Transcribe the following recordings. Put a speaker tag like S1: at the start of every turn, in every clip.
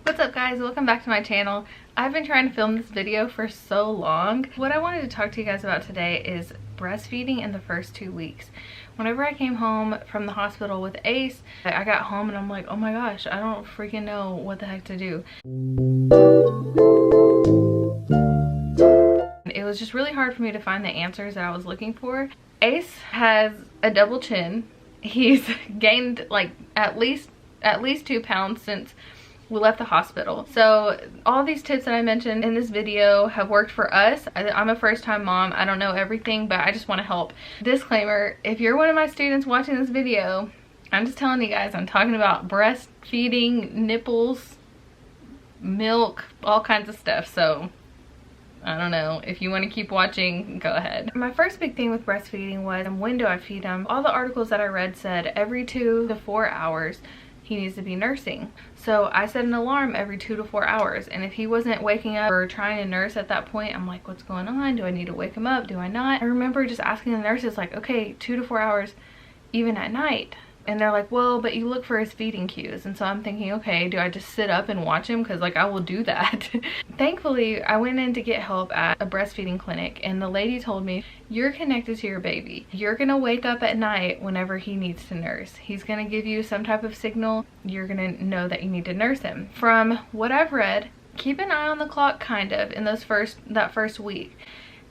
S1: What's up guys, welcome back to my channel. I've been trying to film this video for so long. What I wanted to talk to you guys about today is breastfeeding in the first 2 weeks. Whenever I came home from the hospital with Ace, I got home and I'm like, oh my gosh, I don't freaking know what the heck to do. It was just really hard for me to find the answers that I was looking for. Ace has a double chin. He's gained like at least 2 pounds since we left the hospital. So all these tips that I mentioned in this video have worked for us. I'm a first-time mom. I don't know everything, but I just want to help. Disclaimer, if you're one of my students watching this video, I'm just telling you guys, I'm talking about breastfeeding, nipples, milk, all kinds of stuff. So I don't know, if you want to keep watching, go ahead. My first big thing with breastfeeding was, when do I feed him? All the articles that I read said every 2 to 4 hours he needs to be nursing. So I set an alarm every 2 to 4 hours, and if he wasn't waking up or trying to nurse at that point, I'm like, what's going on? Do I need to wake him up? Do I not? I remember just asking the nurses like, okay, 2 to 4 hours even at night. And they're like, well, but you look for his feeding cues. And so I'm thinking, okay, do I just sit up and watch him? Because like I will do that. Thankfully, I went in to get help at a breastfeeding clinic, and the lady told me, you're connected to your baby. You're gonna wake up at night whenever he needs to nurse. He's gonna give you some type of signal. You're gonna know that you need to nurse him. From what I've read, keep an eye on the clock kind of in that first week.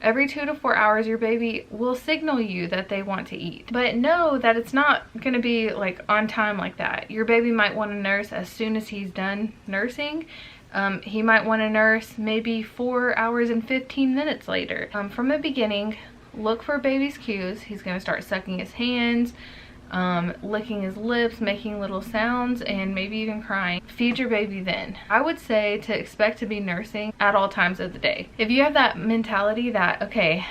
S1: Every 2 to 4 hours, your baby will signal you that they want to eat. But know that it's not going to be like on time like that. Your baby might want to nurse as soon as he's done nursing. He might want to nurse maybe 4 hours and 15 minutes later. From the beginning, look for baby's cues. He's going to start sucking his hands, licking his lips, making little sounds, and maybe even crying. Feed your baby then. I would say to expect to be nursing at all times of the day. If you have that mentality that, okay,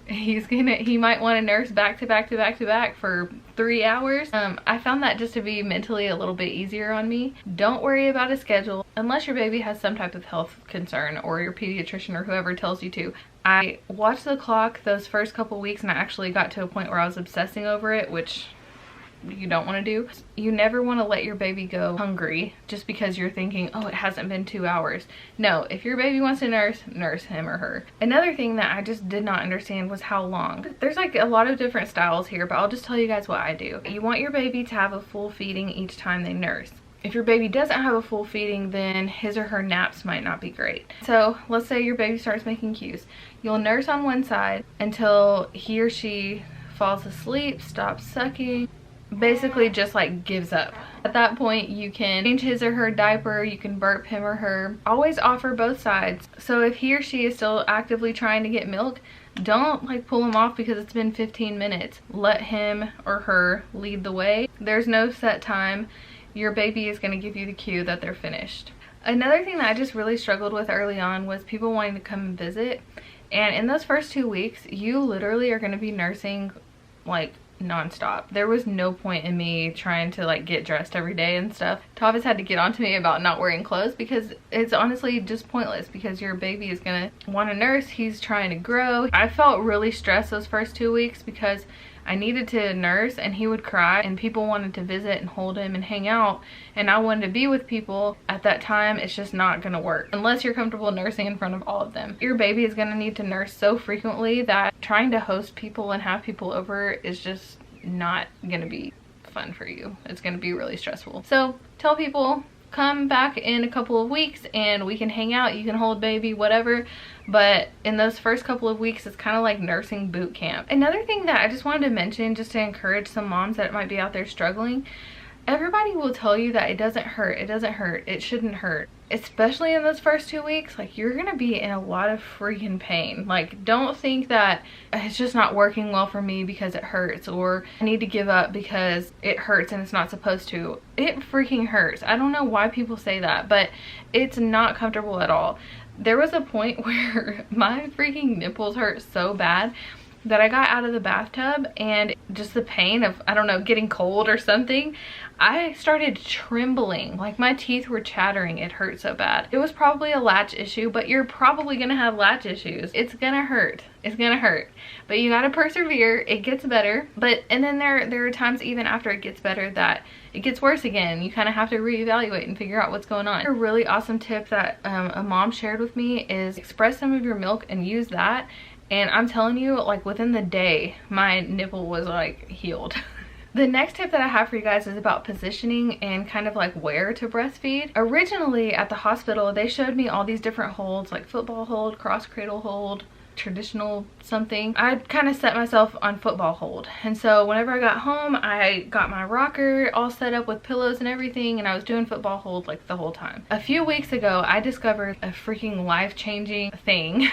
S1: he might want to nurse back to back to back to back for 3 hours. I found that just to be mentally a little bit easier on me. Don't worry about a schedule unless your baby has some type of health concern or your pediatrician or whoever tells you to. I watched the clock those first couple weeks, and I actually got to a point where I was obsessing over it, which you don't want to do. You never want to let your baby go hungry just because you're thinking, oh, it hasn't been 2 hours. No, if your baby wants to nurse him or her. Another thing that I just did not understand was how long. There's like a lot of different styles here, but I'll just tell you guys what I do. You want your baby to have a full feeding each time they nurse. If your baby doesn't have a full feeding, then his or her naps might not be great. So let's say your baby starts making cues. You'll nurse on one side until he or she falls asleep, stops sucking, basically just like gives up. At that point, you can change his or her diaper, you can burp him or her. Always offer both sides. So if he or she is still actively trying to get milk, don't like pull him off because it's been 15 minutes. Let him or her lead the way. There's no set time. Your baby is going to give you the cue that they're finished. Another thing that I just really struggled with early on was people wanting to come and visit. And in those first 2 weeks, you literally are going to be nursing like non-stop. There was no point in me trying to like get dressed every day and stuff. Tavis had to get on to me about not wearing clothes because it's honestly just pointless, because your baby is gonna want to nurse. He's trying to grow. I felt really stressed those first 2 weeks because I needed to nurse and he would cry and people wanted to visit and hold him and hang out, and I wanted to be with people. At that time, it's just not gonna work unless you're comfortable nursing in front of all of them. Your baby is gonna need to nurse so frequently that trying to host people and have people over is just not gonna be fun for you. It's gonna be really stressful. So tell people, come back in a couple of weeks and we can hang out, you can hold baby, whatever. But in those first couple of weeks, it's kind of like nursing boot camp. Another thing that I just wanted to mention, just to encourage some moms that might be out there struggling, everybody will tell you that it doesn't hurt, it shouldn't hurt. Especially in those first 2 weeks, like you're gonna be in a lot of freaking pain. Like, don't think that it's just not working well for me because it hurts, or I need to give up because it hurts and it's not supposed to. It freaking hurts. I don't know why people say that, but it's not comfortable at all. There was a point where my freaking nipples hurt so bad that I got out of the bathtub and just the pain of, I don't know, getting cold or something, I started trembling. Like my teeth were chattering. It hurt so bad. It was probably a latch issue, but you're probably gonna have latch issues. It's gonna hurt. It's gonna hurt. But you gotta persevere. It gets better. And then there are times even after it gets better that it gets worse again. You kind of have to reevaluate and figure out what's going on. A really awesome tip that a mom shared with me is express some of your milk and use that. And I'm telling you, like within the day, my nipple was like healed. The next tip that I have for you guys is about positioning and kind of like where to breastfeed. Originally at the hospital, they showed me all these different holds, like football hold, cross cradle hold, traditional something. I kind of set myself on football hold, and so whenever I got home, I got my rocker all set up with pillows and everything, and I was doing football hold like the whole time. A few weeks ago, I discovered a freaking life-changing thing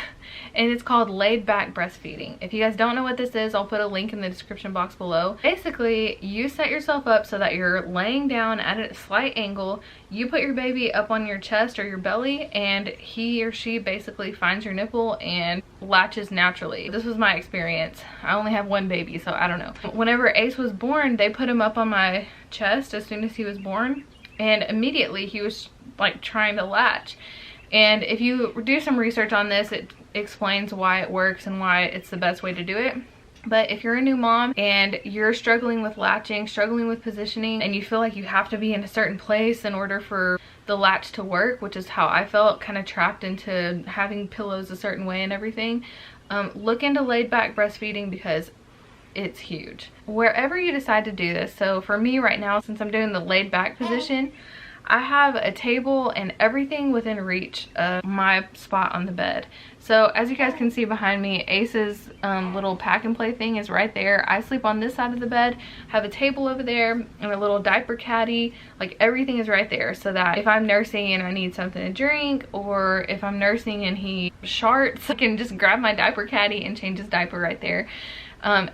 S1: and it's called laid back breastfeeding. If you guys don't know what this is, I'll put a link in the description box below. Basically, you set yourself up so that you're laying down at a slight angle. You put your baby up on your chest or your belly, and he or she basically finds your nipple and latches naturally. This was my experience. I only have one baby, so I don't know. Whenever Ace was born, they put him up on my chest as soon as he was born, and immediately he was like trying to latch. And if you do some research on this, it explains why it works and why it's the best way to do it. But if you're a new mom and you're struggling with latching, struggling with positioning, and you feel like you have to be in a certain place in order for the latch to work, which is how I felt, kind of trapped into having pillows a certain way and everything, look into laid back breastfeeding because it's huge. Wherever you decide to do this, so for me right now, since I'm doing the laid back position, I have a table and everything within reach of my spot on the bed. So as you guys can see behind me, Ace's little pack and play thing is right there. I sleep on this side of the bed, have a table over there, and a little diaper caddy. Like everything is right there, so that if I'm nursing and I need something to drink, or if I'm nursing and he sharts, I can just grab my diaper caddy and change his diaper right there.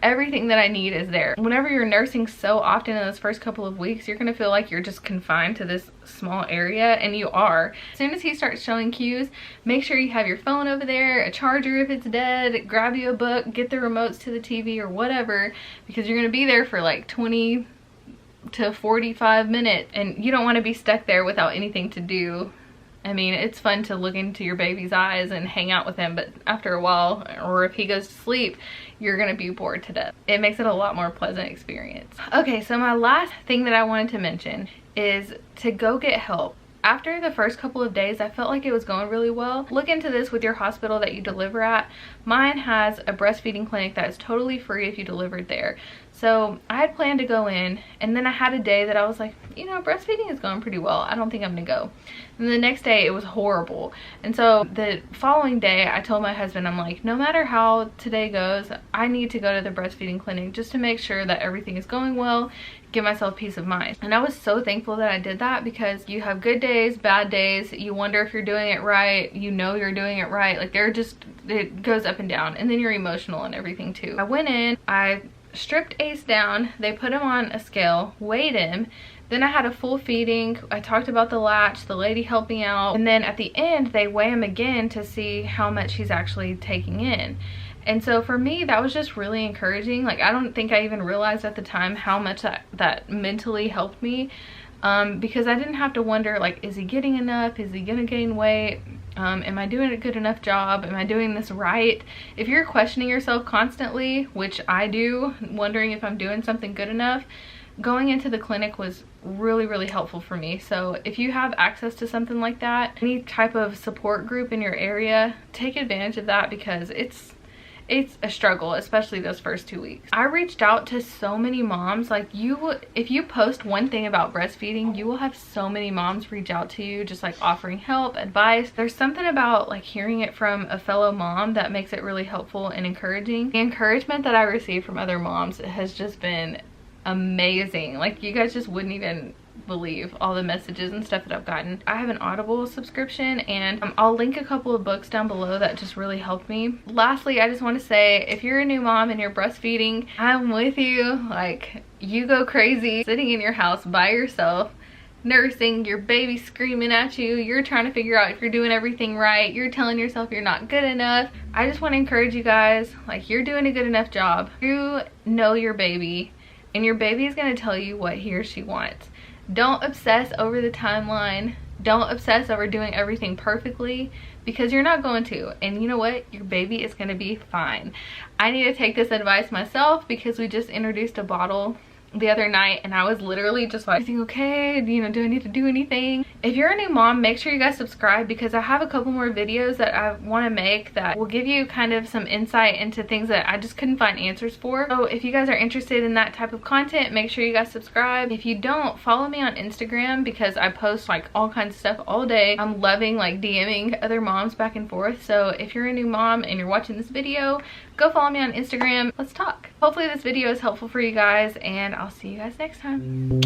S1: Everything that I need is there. Whenever you're nursing so often in those first couple of weeks, you're gonna feel like you're just confined to this small area, and you are. As soon as he starts showing cues, make sure you have your phone over there, a charger if it's dead, grab you a book, get the remotes to the TV or whatever, because you're gonna be there for like 20 to 45 minutes, and you don't want to be stuck there without anything to do. I mean, it's fun to look into your baby's eyes and hang out with him, but after a while, or if he goes to sleep, you're gonna be bored to death. It makes it a lot more pleasant experience. Okay, so my last thing that I wanted to mention is to go get help. After the first couple of days, I felt like it was going really well. Look into this with your hospital that you deliver at. Mine has a breastfeeding clinic that is totally free if you delivered there. So I had planned to go in, and then I had a day that I was like, you know, breastfeeding is going pretty well. I don't think I'm gonna go. And the next day it was horrible. And so the following day I told my husband, I'm like, no matter how today goes, I need to go to the breastfeeding clinic just to make sure that everything is going well, give myself peace of mind. And I was so thankful that I did that, because you have good days, bad days, you wonder if you're doing it right, you know you're doing it right. Like it goes up and down, and then you're emotional and everything too. I went in, I stripped Ace down, they put him on a scale, weighed him, then I had a full feeding. I talked about the latch, the lady helping out, and then at the end they weigh him again to see how much he's actually taking in. And so for me, that was just really encouraging. Like, I don't think I even realized at the time how much that mentally helped me, because I didn't have to wonder, like, is he getting enough? Is he gonna gain weight? Am I doing a good enough job? Am I doing this right? If you're questioning yourself constantly, which I do, wondering if I'm doing something good enough, going into the clinic was really, really helpful for me. So if you have access to something like that, any type of support group in your area, take advantage of that, because it's a struggle, especially those first 2 weeks. I reached out to so many moms. Like, if you post one thing about breastfeeding, you will have so many moms reach out to you, just like offering help, advice. There's something about like hearing it from a fellow mom that makes it really helpful and encouraging. The encouragement that I receive from other moms has just been amazing. Like, you guys just wouldn't even believe all the messages and stuff that I've gotten. I have an Audible subscription, and I'll link a couple of books down below that just really helped me. Lastly, I just want to say, if you're a new mom and you're breastfeeding, I'm with you. Like, you go crazy sitting in your house by yourself. nursing, your baby screaming at you, you're trying to figure out if you're doing everything right, you're telling yourself you're not good enough. I just want to encourage you guys, like, you're doing a good enough job. You know your baby, and your baby is going to tell you what he or she wants. Don't obsess over the timeline. Don't obsess over doing everything perfectly, because you're not going to. And you know what? Your baby is going to be fine. I need to take this advice myself, because we just introduced a bottle the other night and I was literally just like, everything okay? You know, do I need to do anything? If you're a new mom, make sure you guys subscribe, because I have a couple more videos that I want to make that will give you kind of some insight into things that I just couldn't find answers for. So if you guys are interested in that type of content, make sure you guys subscribe. If you don't, follow me on Instagram, because I post like all kinds of stuff all day. I'm loving like DMing other moms back and forth. So if you're a new mom and you're watching this video, go follow me on Instagram. Let's talk. Hopefully this video is helpful for you guys, and I'll see you guys next time.